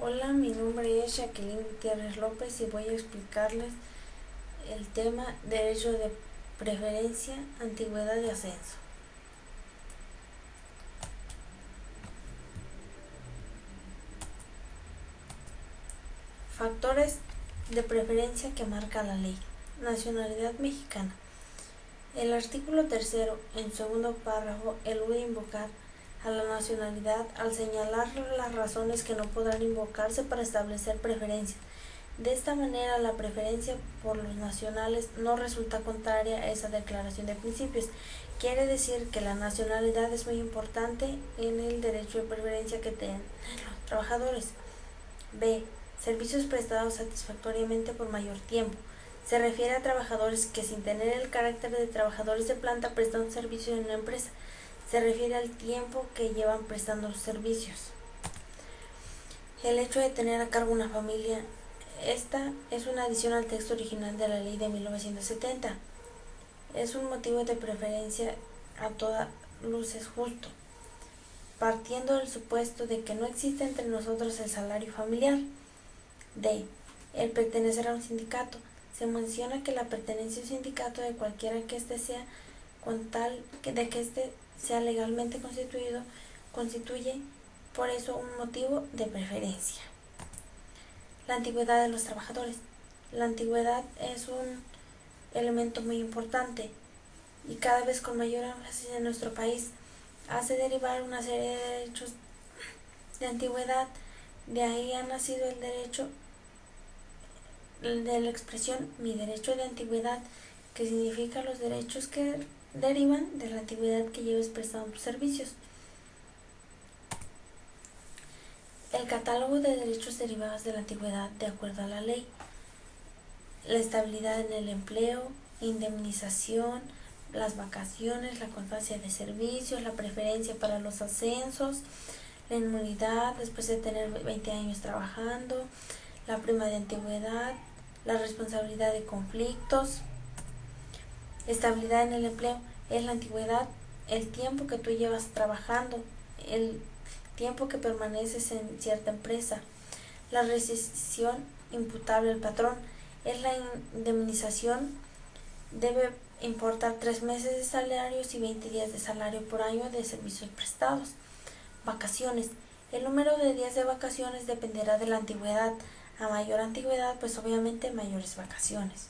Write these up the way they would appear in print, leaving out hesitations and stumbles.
Hola, mi nombre es Jacqueline Gutiérrez López y voy a explicarles el tema derecho de preferencia, antigüedad y ascenso. Factores de preferencia que marca la ley. Nacionalidad mexicana. El artículo 3, en segundo párrafo, elude invocar a la nacionalidad al señalar las razones que no podrán invocarse para establecer preferencias. De esta manera, la preferencia por los nacionales no resulta contraria a esa declaración de principios. Quiere decir que la nacionalidad es muy importante en el derecho de preferencia que tienen los trabajadores. B. Servicios prestados satisfactoriamente por mayor tiempo. Se refiere a trabajadores que, sin tener el carácter de trabajadores de planta, prestan un servicio en una empresa. Se refiere al tiempo que llevan prestando los servicios. El hecho de tener a cargo una familia. Esta es una adición al texto original de la ley de 1970. Es un motivo de preferencia a todas luces justo, partiendo del supuesto de que no existe entre nosotros el salario familiar. D. El pertenecer a un sindicato. Se menciona que la pertenencia a un sindicato de cualquiera que éste sea, con tal de que éste sea legalmente constituido, constituye por eso un motivo de preferencia. La antigüedad de los trabajadores. La antigüedad es un elemento muy importante y cada vez con mayor énfasis en nuestro país. Hace derivar una serie de derechos de antigüedad. De ahí ha nacido el derecho de la expresión mi derecho de antigüedad, que significa los derechos que derivan de la antigüedad que lleves prestando tus servicios. El catálogo de derechos derivados de la antigüedad de acuerdo a la ley. La estabilidad en el empleo, indemnización, las vacaciones, la constancia de servicios, la preferencia para los ascensos, la inmunidad después de tener 20 años trabajando, la prima de antigüedad, la responsabilidad de conflictos. Estabilidad en el empleo es la antigüedad, el tiempo que tú llevas trabajando, el tiempo que permaneces en cierta empresa. La rescisión imputable al patrón es la indemnización, debe importar 3 meses de salarios y 20 días de salario por año de servicios prestados. Vacaciones. El número de días de vacaciones dependerá de la antigüedad. A mayor antigüedad, pues obviamente mayores vacaciones.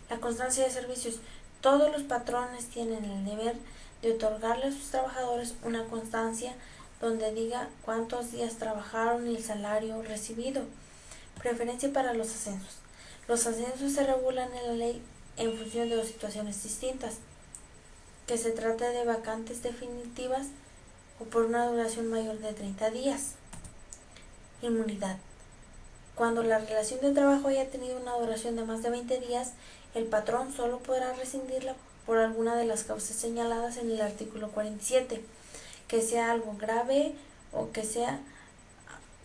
La constancia de servicios. Todos los patrones tienen el deber de otorgarle a sus trabajadores una constancia donde diga cuántos días trabajaron y el salario recibido. Preferencia para los ascensos. Los ascensos se regulan en la ley en función de 2 situaciones distintas, que se trate de vacantes definitivas o por una duración mayor de 30 días. Inmunidad. Cuando la relación de trabajo haya tenido una duración de más de 20 días, el patrón solo podrá rescindirla por alguna de las causas señaladas en el artículo 47, que sea algo grave o que sea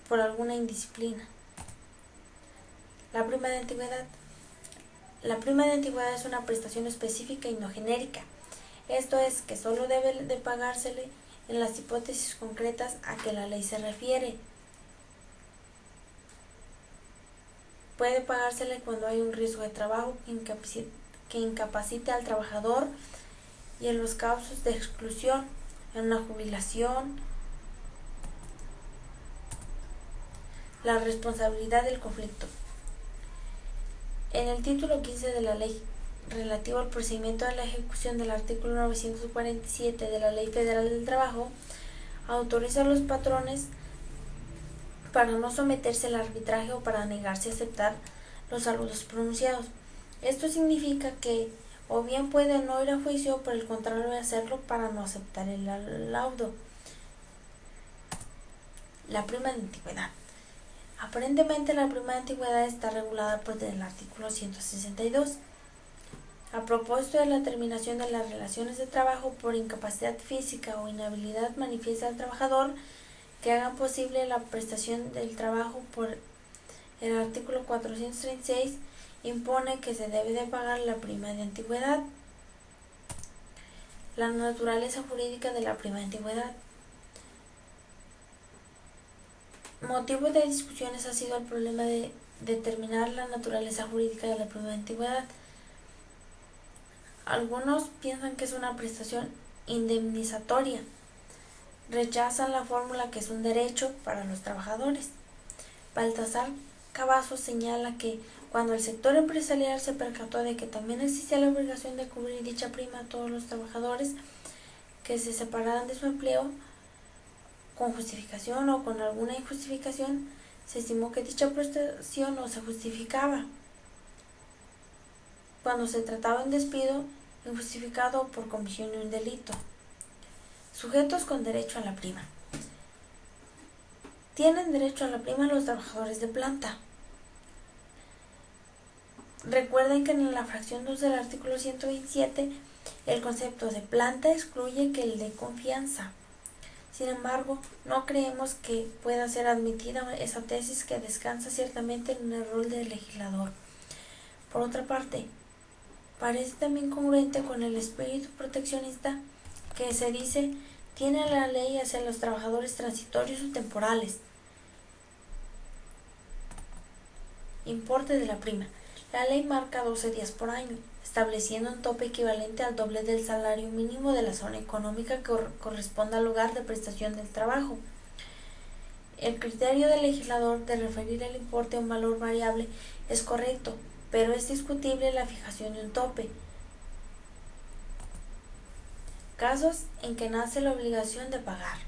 por alguna indisciplina. La prima de antigüedad. La prima de antigüedad es una prestación específica y no genérica. Esto es que solo debe de pagársele en las hipótesis concretas a que la ley se refiere. Puede pagársele cuando hay un riesgo de trabajo que incapacite al trabajador y en los casos de exclusión, en una jubilación. La responsabilidad del conflicto. En el título 15 de la ley relativo al procedimiento de la ejecución del artículo 947 de la Ley Federal del Trabajo, autoriza a los patrones para no someterse al arbitraje o para negarse a aceptar los laudos pronunciados. Esto significa que o bien puede no ir a juicio o por el contrario de hacerlo para no aceptar el laudo. La prima de antigüedad. Aparentemente la prima de antigüedad está regulada por el artículo 162. A propósito de la terminación de las relaciones de trabajo por incapacidad física o inhabilidad manifiesta al trabajador que hagan posible la prestación del trabajo por el artículo 436, impone que se debe de pagar la prima de antigüedad. La naturaleza jurídica de la prima de antigüedad. Motivo de discusiones ha sido el problema de determinar la naturaleza jurídica de la prima de antigüedad. Algunos piensan que es una prestación indemnizatoria. Rechazan la fórmula que es un derecho para los trabajadores. Baltasar Cavazos señala que cuando el sector empresarial se percató de que también existía la obligación de cubrir dicha prima a todos los trabajadores que se separaran de su empleo, con justificación o con alguna injustificación, se estimó que dicha prestación no se justificaba cuando se trataba de un despido injustificado por comisión de un delito. Sujetos con derecho a la prima. Tienen derecho a la prima los trabajadores de planta. Recuerden que en la fracción 2 del artículo 127 el concepto de planta excluye que el de confianza. Sin embargo, no creemos que pueda ser admitida esa tesis, que descansa ciertamente en un error del legislador. Por otra parte, parece también congruente con el espíritu proteccionista que se dice tiene la ley hacia los trabajadores transitorios o temporales. Importe de la prima. La ley marca 12 días por año, estableciendo un tope equivalente al doble del salario mínimo de la zona económica que corresponda al lugar de prestación del trabajo. El criterio del legislador de referir el importe a un valor variable es correcto, pero es discutible la fijación de un tope. Casos en que nace la obligación de pagar.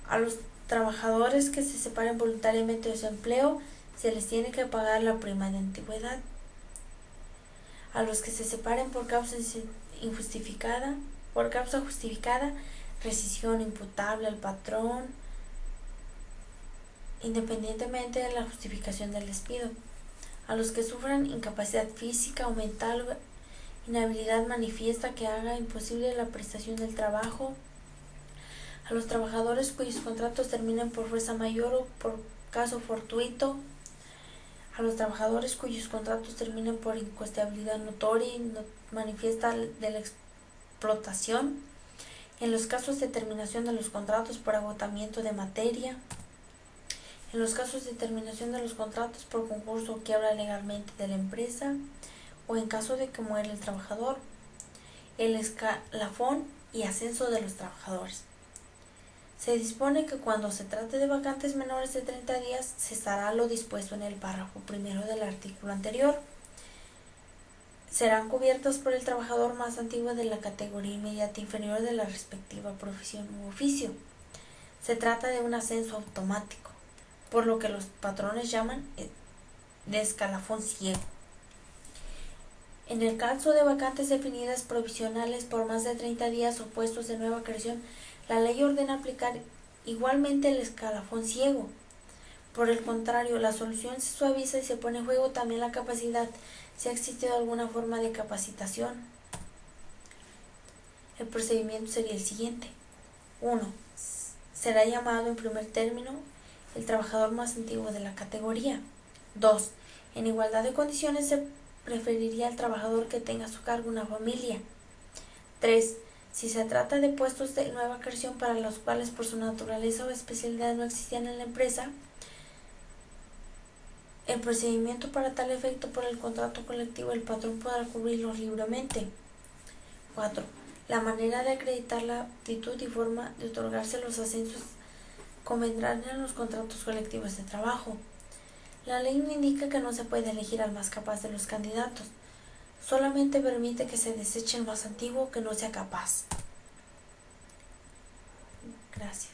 A los trabajadores que se separen voluntariamente de su empleo se les tiene que pagar la prima de antigüedad. A los que se separen por causa justificada, rescisión imputable al patrón, independientemente de la justificación del despido. A los que sufran incapacidad física o mental, inhabilidad manifiesta que haga imposible la prestación del trabajo. A los trabajadores cuyos contratos terminen por fuerza mayor o por caso fortuito. A los trabajadores cuyos contratos terminen por incuestionabilidad notoria y manifiesta de la explotación. En los casos de terminación de los contratos por agotamiento de materia. En los casos de terminación de los contratos por concurso o quiebra legalmente de la empresa, o en caso de que muera el trabajador. El escalafón y ascenso de los trabajadores. Se dispone que cuando se trate de vacantes menores de 30 días, cesará lo dispuesto en el párrafo primero del artículo anterior. Serán cubiertas por el trabajador más antiguo de la categoría inmediata inferior de la respectiva profesión u oficio. Se trata de un ascenso automático, por lo que los patrones llaman de escalafón ciego. En el caso de vacantes definidas provisionales por más de 30 días o puestos de nueva creación, la ley ordena aplicar igualmente el escalafón ciego. Por el contrario, la solución se suaviza y se pone en juego también la capacidad, si ha existido alguna forma de capacitación. El procedimiento sería el siguiente. 1. Será llamado en primer término el trabajador más antiguo de la categoría. 2. En igualdad de condiciones se preferiría al trabajador que tenga a su cargo una familia. 3. Si se trata de puestos de nueva creación para los cuales por su naturaleza o especialidad no existían en la empresa, el procedimiento para tal efecto por el contrato colectivo el patrón podrá cubrirlos libremente. 4. La manera de acreditar la aptitud y forma de otorgarse los ascensos convendrán en los contratos colectivos de trabajo. La ley no indica que no se puede elegir al más capaz de los candidatos. Solamente permite que se deseche el más antiguo que no sea capaz. Gracias.